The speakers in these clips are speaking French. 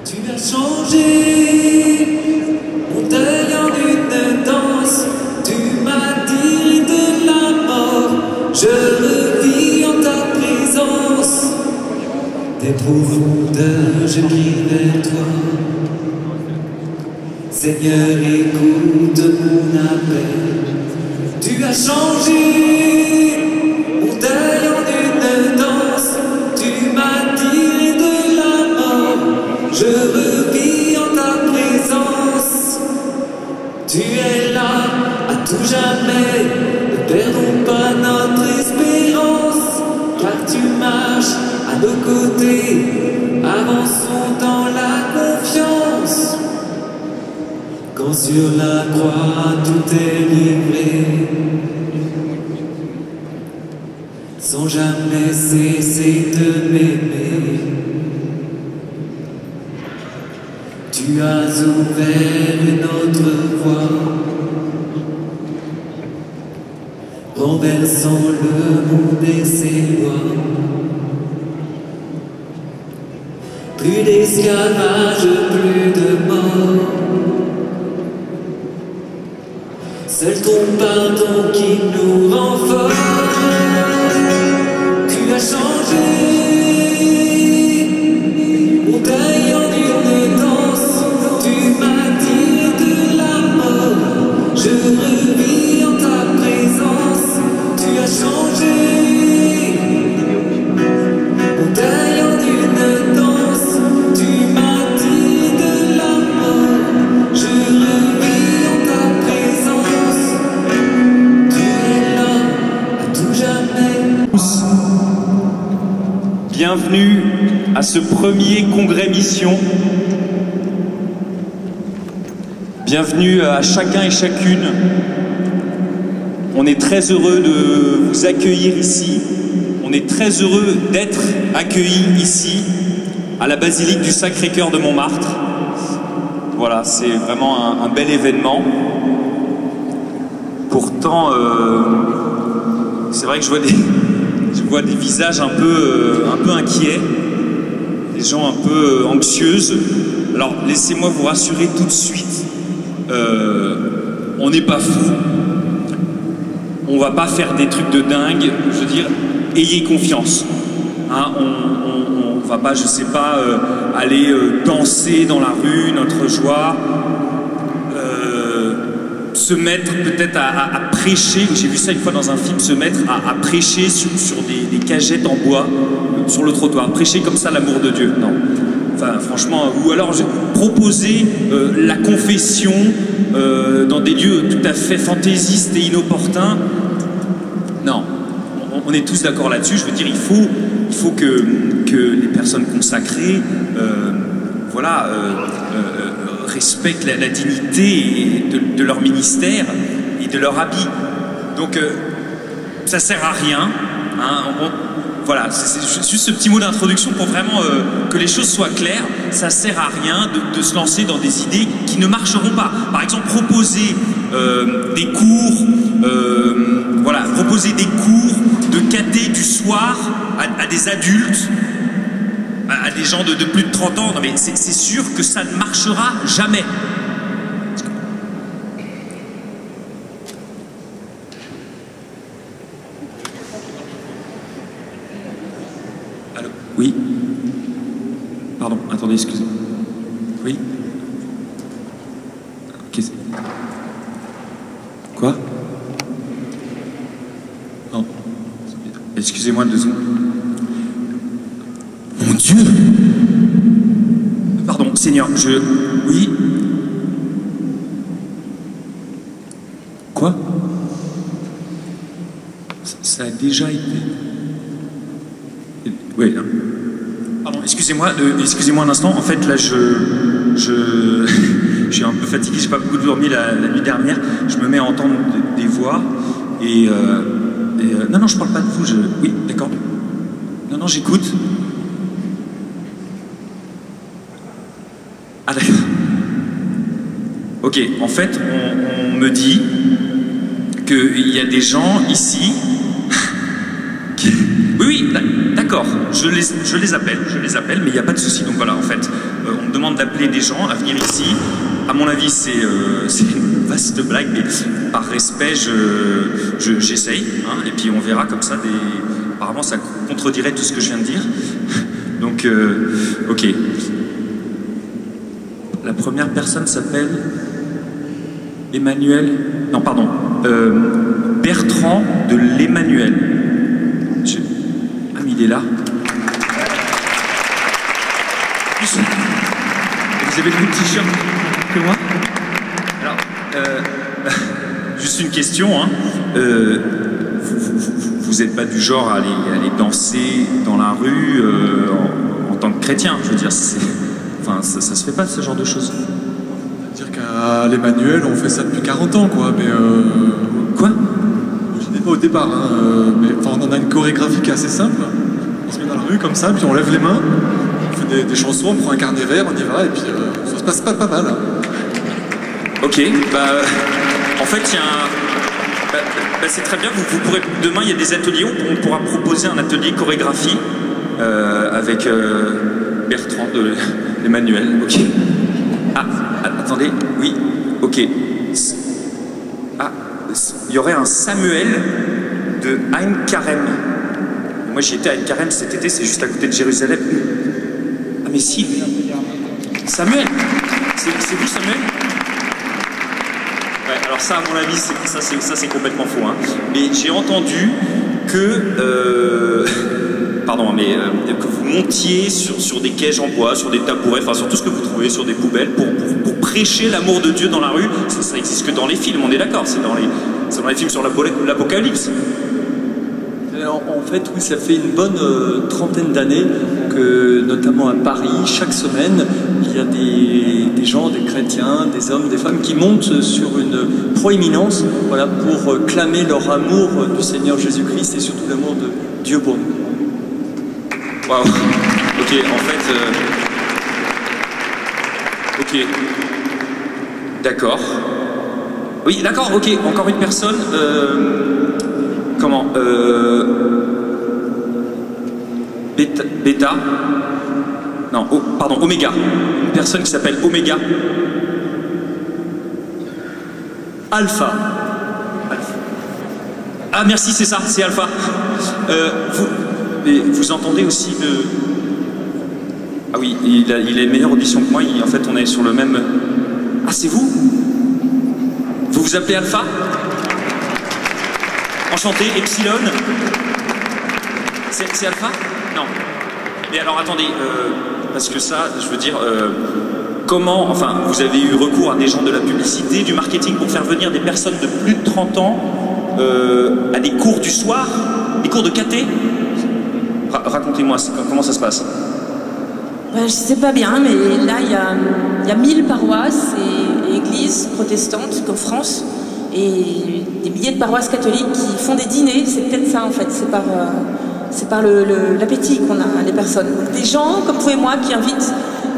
Tu as changé mon deuil en une danse. Tu m'as tiré de la mort. Je revis en ta présence. Des profondeurs, je crie vers toi. Seigneur, écoute mon appel. Tu as changé mon deuil en une danse. Tu m'as tiré de la mort. Je revis en ta présence. Tu es là à tout jamais. Ne perdons pas notre espérance, car tu marches à nos côtés. Avançons dans la confiance. Quand sur la croix tout est livré, sans jamais cesser de m'aimer. Tu as ouvert une autre voie, renversant le monde et ses lois. Plus d'esclavage, plus de mort. Seul ton pardon qui nous rend forts. Tu as changé mon deuil en une danse. Tu m'as tiré de la mort. Je revis en ta présence. Tu as changé mon deuil en une danse. Tu m'as tiré de la mort. Je revis en ta présence. Tu es là à tout jamais. Bienvenue à ce premier congrès mission. Bienvenue à chacun et chacune. On est très heureux de vous accueillir ici. On est très heureux d'être accueillis ici, à la basilique du Sacré-Cœur de Montmartre. Voilà, c'est vraiment un bel événement. Pourtant, c'est vrai que je vois des visages un peu inquiets, des gens un peu anxieuses. Alors, laissez-moi vous rassurer tout de suite. On n'est pas fous. On va pas faire des trucs de dingue. Je veux dire, ayez confiance. Hein, on va pas, je sais pas, aller danser dans la rue, notre joie. Se mettre peut-être à prêcher, j'ai vu ça une fois dans un film, se mettre à prêcher sur des cagettes en bois, sur le trottoir, prêcher comme ça l'amour de Dieu. Non. Enfin, franchement, ou alors proposer la confession dans des lieux tout à fait fantaisistes et inopportuns. Non, on est tous d'accord là-dessus. Je veux dire, il faut que les personnes consacrées, voilà, respectent la dignité de leur ministère et de leur habit. Donc, ça sert à rien. Hein, voilà, c'est juste ce petit mot d'introduction pour vraiment que les choses soient claires. Ça sert à rien de se lancer dans des idées qui ne marcheront pas. Par exemple, proposer des cours, voilà, proposer des cours de caté du soir à des adultes, à des gens de plus de 30 ans. Non mais c'est sûr que ça ne marchera jamais. Allô? Oui? Pardon, attendez, excusez-moi. Oui? Quoi? Non. Excusez-moi 2 secondes. Mon Dieu! Pardon, Seigneur, oui? Quoi? Ça a déjà été... Oui, non. Pardon, excusez-moi un instant. En fait, là, je suis un peu fatigué, j'ai pas beaucoup dormi la nuit dernière. Je me mets à entendre des voix et non, je parle pas de vous. Oui, d'accord. Non, j'écoute. Ah d'accord. Ok, en fait, on me dit qu'il y a des gens ici qui... Oui, d'accord, je les appelle, mais il n'y a pas de souci. Donc voilà, en fait, on me demande demande d'appeler des gens à venir ici. À mon avis, c'est une vaste blague, mais par respect, j'essaye. Hein, et puis on verra comme ça. Apparemment, ça contredirait tout ce que je viens de dire. Donc, ok. La première personne s'appelle Emmanuel. Non, pardon. Bertrand de l'Emmanuel. Ah, mais il est là. Vous avez le même t-shirt que moi? Alors, juste une question. Hein. Vous n'êtes pas du genre à aller danser dans la rue en tant que chrétien, je veux dire. Enfin, ça se fait pas, ce genre de choses. C'est-à-dire qu'à l'Emmanuel, on fait ça depuis 40 ans, quoi, mais... Quoi? Je n'étais pas au départ, hein, mais enfin, on en a une chorégraphie qui est assez simple. On se met dans la rue comme ça, puis on lève les mains, on fait des chansons, on prend un carnet vert, on y va, et puis ça se passe pas mal. Hein. Ok, bah... En fait, il y a un... c'est très bien, vous pourrez... Demain, il y a des ateliers, on pourra proposer un atelier chorégraphie avec Bertrand de l'Emmanuel. Ok. Ah, attendez, oui, ok. Ah, il y aurait un Samuel de Ein Karem. Moi, j'y étais à Ein Karem cet été, c'est juste à côté de Jérusalem. Ah, mais si, Samuel, c'est vous, Samuel? Ouais, alors ça, à mon avis, ça c'est complètement faux. Hein. Mais j'ai entendu que... pardon, mais que vous montiez sur des cages en bois, sur des tabourets, enfin sur tout ce que vous trouvez, sur des poubelles, pour prêcher l'amour de Dieu dans la rue. Ça existe que dans les films, on est d'accord, c'est dans les films sur l'Apocalypse. En fait, oui, ça fait une bonne trentaine d'années que, notamment à Paris, chaque semaine, il y a des gens, des chrétiens, des hommes, des femmes qui montent sur une proéminence, voilà, pour clamer leur amour du Seigneur Jésus-Christ et surtout l'amour de Dieu pour nous. Waouh. Ok, en fait... Ok. D'accord. Oui, d'accord, ok. Encore une personne. Comment Beta. Non, pardon, Oméga. Une personne qui s'appelle Oméga. Alpha. Ah, merci, c'est ça, c'est Alpha. Vous entendez aussi de... Ah oui, il a une meilleure audition que moi. En fait, on est sur le même... Ah, c'est vous? Vous vous appelez Alpha? Enchanté, Epsilon. C'est Alpha? Non. Mais alors, attendez, parce que ça, je veux dire... comment... Enfin, vous avez eu recours à des gens de la publicité, du marketing, pour faire venir des personnes de plus de 30 ans à des cours du soir? Des cours de caté? Racontez-moi, comment ça se passe? Ben, je ne sais pas bien, mais là, il y a 1000 paroisses et églises protestantes en France, et des milliers de paroisses catholiques qui font des dîners. C'est peut-être ça, en fait. C'est par l'appétit qu'on a, les personnes. Donc, des gens, comme vous et moi, qui invitent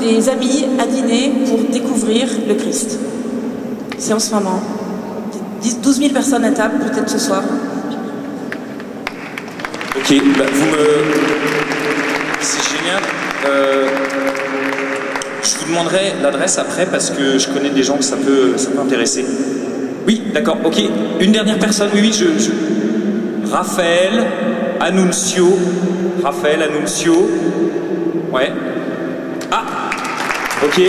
des amis à dîner pour découvrir le Christ. C'est en ce moment. 12 000 personnes à table, peut-être ce soir. Ok, bah c'est génial. Je vous demanderai l'adresse après parce que je connais des gens que ça peut intéresser. Oui, d'accord, ok. Une dernière personne, oui, Raphaël Annunzio. Ouais. Ah, ok.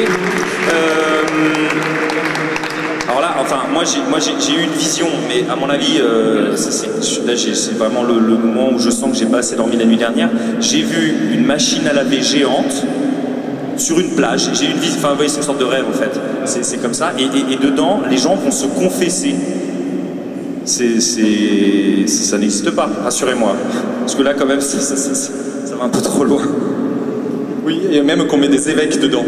Alors là, enfin, moi j'ai eu une vision, mais à mon avis, là c'est vraiment le moment où je sens que j'ai pas assez dormi la nuit dernière. J'ai vu une machine à laver géante sur une plage. J'ai eu une vision, enfin, vous voyez, c'est une sorte de rêve en fait. C'est comme ça, et dedans, les gens vont se confesser. Ça n'existe pas, rassurez-moi. Parce que là, quand même, ça va un peu trop loin. Oui, et même qu'on met des évêques dedans.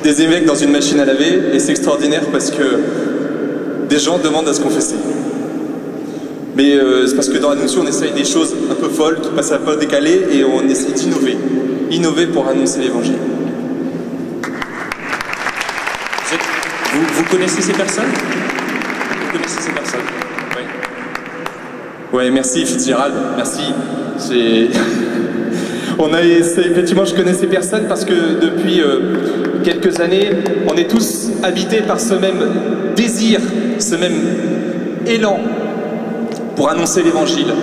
Des évêques dans une machine à laver, et c'est extraordinaire parce que des gens demandent à se confesser. Mais c'est parce que dans l'Annoncio, on essaye des choses un peu folles, qui passent un peu décalées, et on essaie d'innover. Innover pour annoncer l'évangile. Vous connaissez ces personnes? Vous connaissez ces personnes? Oui. Ouais, merci Fitzgerald, merci. Effectivement, je connais ces personnes parce que depuis quelques années, on est tous habités par ce même désir, ce même élan pour annoncer l'évangile.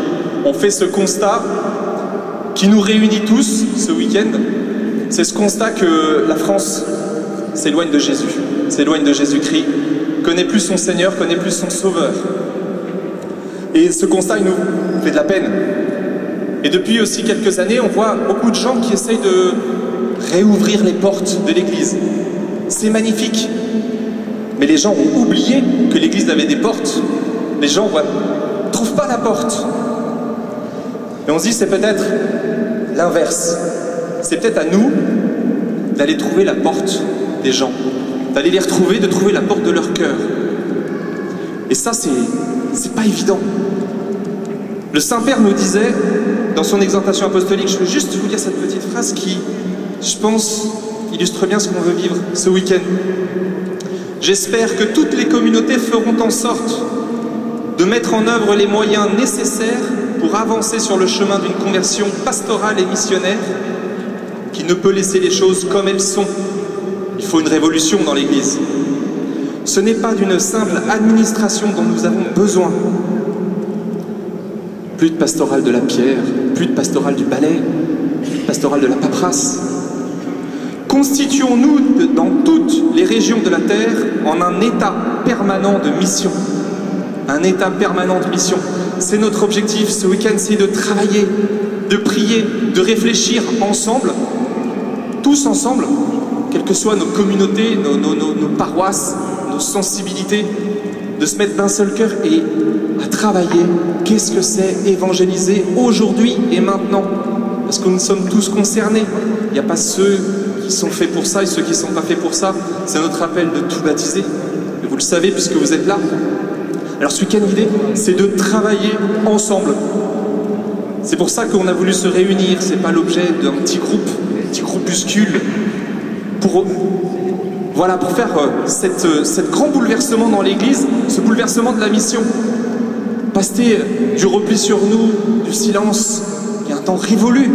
On fait ce constat qui nous réunit tous ce week-end. C'est ce constat que la France s'éloigne de Jésus, s'éloigne de Jésus-Christ, connaît plus son Seigneur, connaît plus son Sauveur. Et ce constat, il nous fait de la peine. Et depuis aussi quelques années, on voit beaucoup de gens qui essayent de réouvrir les portes de l'Église. C'est magnifique. Mais les gens ont oublié que l'Église avait des portes. Les gens ne trouvent pas la porte. Et on se dit, c'est peut-être l'inverse. C'est peut-être à nous d'aller trouver la porte des gens, d'aller les retrouver, de trouver la porte de leur cœur. Et ça, c'est pas évident. Le Saint-Père nous disait, dans son exhortation apostolique, je veux juste vous lire cette petite phrase qui, je pense, illustre bien ce qu'on veut vivre ce week-end. J'espère que toutes les communautés feront en sorte de mettre en œuvre les moyens nécessaires pour avancer sur le chemin d'une conversion pastorale et missionnaire qui ne peut laisser les choses comme elles sont. Il faut une révolution dans l'Église. Ce n'est pas d'une simple administration dont nous avons besoin. Plus de pastoral de la pierre, plus de pastoral du balai, plus de pastoral de la paperasse. Constituons-nous dans toutes les régions de la terre en un état permanent de mission. Un état permanent de mission. C'est notre objectif ce week-end, c'est de travailler, de prier, de réfléchir ensemble, tous ensemble, quelles que soient nos communautés, nos paroisses, nos sensibilités, de se mettre d'un seul cœur et à travailler. Qu'est-ce que c'est évangéliser aujourd'hui et maintenant? Parce que nous sommes tous concernés. Il n'y a pas ceux qui sont faits pour ça et ceux qui ne sont pas faits pour ça. C'est notre appel de tout baptiser. Et vous le savez puisque vous êtes là. Alors ce week-end, l'idée, c'est de travailler ensemble. C'est pour ça qu'on a voulu se réunir. Ce n'est pas l'objet d'un petit groupuscule, pour faire cette grand bouleversement dans l'Église, ce bouleversement de la mission. Passer du repli sur nous, du silence, qui est un temps révolu,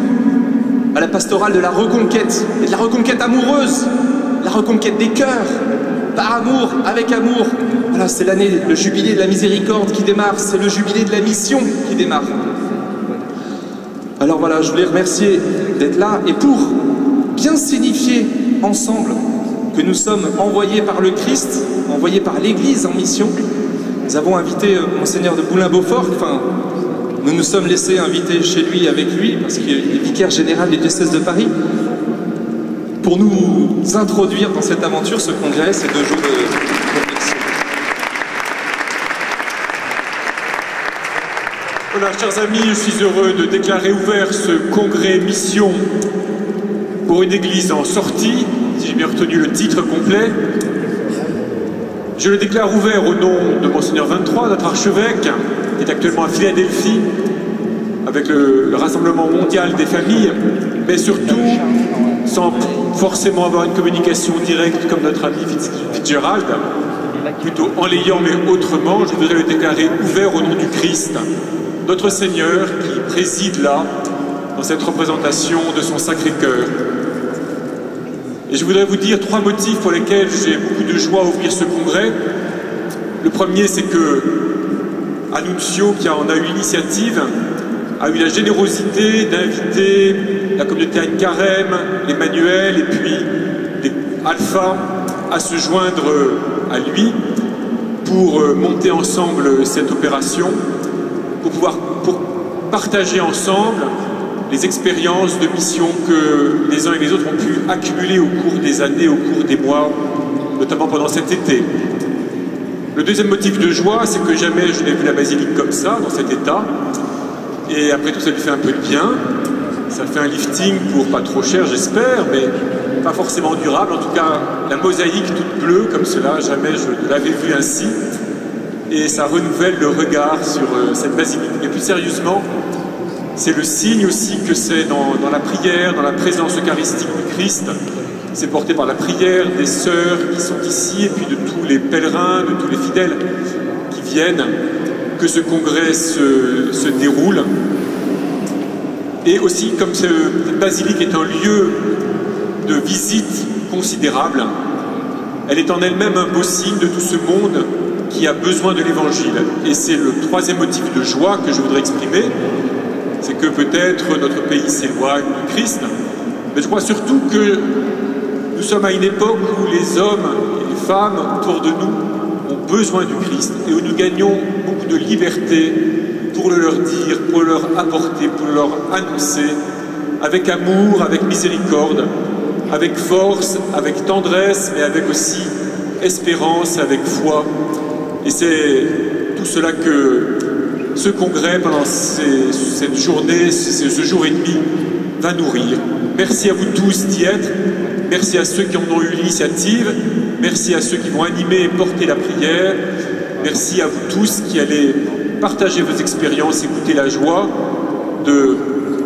à la pastorale de la reconquête, et de la reconquête amoureuse, la reconquête des cœurs, par amour, avec amour. Voilà, c'est l'année, le jubilé de la miséricorde qui démarre, c'est le jubilé de la mission qui démarre. Alors voilà, je voulais remercier d'être là, et pour bien signifier ensemble que nous sommes envoyés par le Christ, envoyés par l'Église en mission, nous avons invité Monseigneur de Boulin-Beaufort, nous nous sommes laissés inviter chez lui avec lui, parce qu'il est vicaire général du diocèse de Paris, pour nous introduire dans cette aventure, ce congrès, ces 2 jours de réflexion. Voilà, chers amis, je suis heureux de déclarer ouvert ce congrès mission pour une église en sortie, si j'ai bien retenu le titre complet. Je le déclare ouvert au nom de Monseigneur 23, notre archevêque, qui est actuellement à Philadelphie, avec le Rassemblement mondial des familles, mais surtout, sans forcément avoir une communication directe comme notre ami Fitzgerald, plutôt en l'ayant mais autrement, je voudrais le déclarer ouvert au nom du Christ, notre Seigneur qui préside là, dans cette représentation de son Sacré-Cœur. Et je voudrais vous dire 3 motifs pour lesquels j'ai beaucoup de joie à ouvrir ce congrès. Le premier, c'est que Annunzio, qui en a eu l'initiative, a eu la générosité d'inviter la communauté Anne Carême, les Manuel et puis les Alpha à se joindre à lui pour monter ensemble cette opération, pour partager ensemble les expériences de mission que les uns et les autres ont pu accumuler au cours des années, au cours des mois, notamment pendant cet été. Le deuxième motif de joie, c'est que jamais je n'ai vu la basilique comme ça, dans cet état. Et après tout, ça lui fait un peu de bien. Ça fait un lifting pour pas trop cher, j'espère, mais pas forcément durable. En tout cas, la mosaïque toute bleue comme cela, jamais je ne l'avais vue ainsi. Et ça renouvelle le regard sur cette basilique. Et plus sérieusement, c'est le signe aussi que c'est dans la prière, dans la présence eucharistique du Christ. C'est porté par la prière des sœurs qui sont ici et puis de tous les pèlerins, de tous les fidèles qui viennent, que ce congrès se déroule. Et aussi, comme cette basilique est un lieu de visite considérable, elle est en elle-même un beau signe de tout ce monde qui a besoin de l'Évangile. Et c'est le troisième motif de joie que je voudrais exprimer, c'est que peut-être notre pays s'éloigne du Christ, mais je crois surtout que nous sommes à une époque où les hommes et les femmes autour de nous ont besoin du Christ et où nous gagnons beaucoup de liberté pour le leur dire, pour le leur apporter, pour le leur annoncer, avec amour, avec miséricorde, avec force, avec tendresse, mais avec aussi espérance, avec foi. Et c'est tout cela que ce congrès, pendant cette journée, ce jour et demi, va nourrir. Merci à vous tous d'y être. Merci à ceux qui en ont eu l'initiative. Merci à ceux qui vont animer et porter la prière. Merci à vous tous qui allez partager vos expériences, écouter la joie de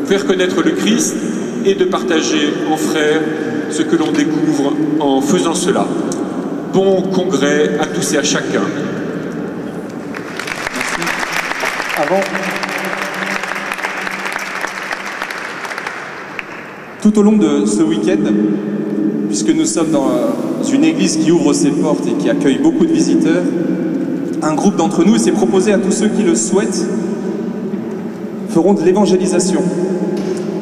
faire connaître le Christ et de partager en frères ce que l'on découvre en faisant cela. Bon congrès à tous et à chacun. Tout au long de ce week-end, puisque nous sommes dans une église qui ouvre ses portes et qui accueille beaucoup de visiteurs, un groupe d'entre nous s'est proposé à tous ceux qui le souhaitent, feront de l'évangélisation.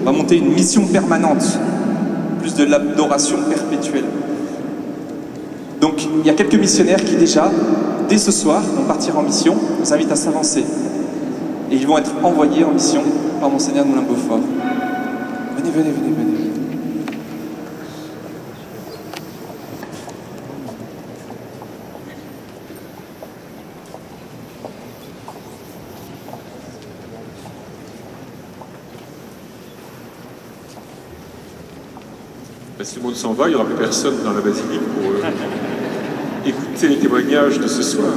On va monter une mission permanente, plus de l'adoration perpétuelle. Donc il y a quelques missionnaires qui déjà, dès ce soir, vont partir en mission, nous invitent à s'avancer. Et ils vont être envoyés en mission par Monseigneur Moulin-Beaufort. Venez, venez, venez, venez. Si tout le monde s'en va, il n'y aura plus personne dans la basilique pour écouter les témoignages de ce soir.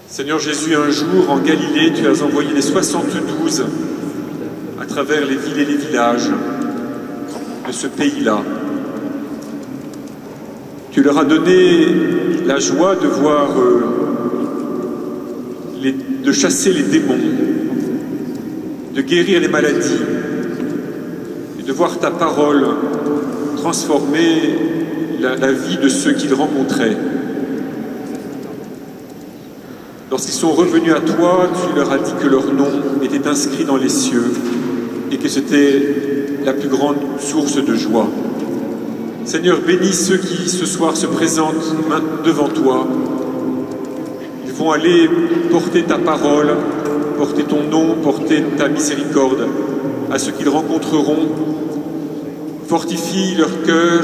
Seigneur Jésus, un jour en Galilée, tu as envoyé les 72 à travers les villes et les villages de ce pays-là. Tu leur as donné la joie de voir, de chasser les démons, de guérir les maladies, et de voir ta parole transformer la vie de ceux qu'ils rencontraient. Lorsqu'ils sont revenus à toi, tu leur as dit que leur nom était inscrit dans les cieux et que c'était la plus grande source de joie. Seigneur, bénis ceux qui ce soir se présentent devant toi. Ils vont aller porter ta parole, porter ton nom, porter ta miséricorde à ceux qu'ils rencontreront. Fortifie leur cœur,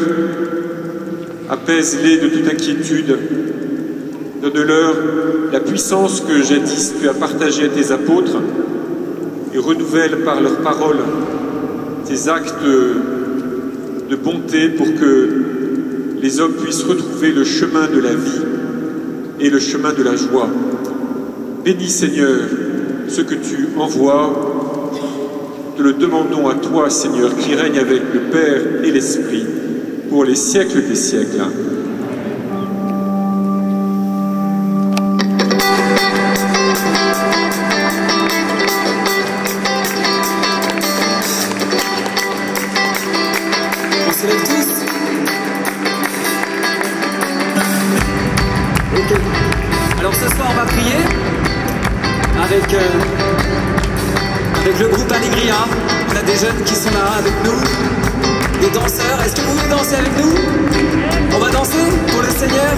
apaise-les de toute inquiétude. Donne-leur la puissance que jadis tu as partagée à tes apôtres et renouvelle par leurs paroles tes actes de bonté pour que les hommes puissent retrouver le chemin de la vie et le chemin de la joie. Bénis Seigneur ce que tu envoies. Te le demandons à toi Seigneur qui règne avec le Père et l'Esprit pour les siècles des siècles. Alors ce soir on va prier avec le groupe Allegria. On a des jeunes qui sont là avec nous, des danseurs. Est-ce que vous voulez danser avec nous? On va danser pour le Seigneur.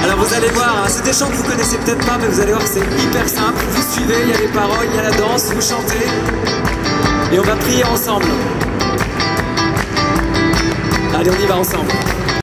Alors vous allez voir, hein, c'est des chants que vous connaissez peut-être pas, mais vous allez voir que c'est hyper simple. Vous suivez, il y a les paroles, il y a la danse, vous chantez et on va prier ensemble. Allez, on y va ensemble.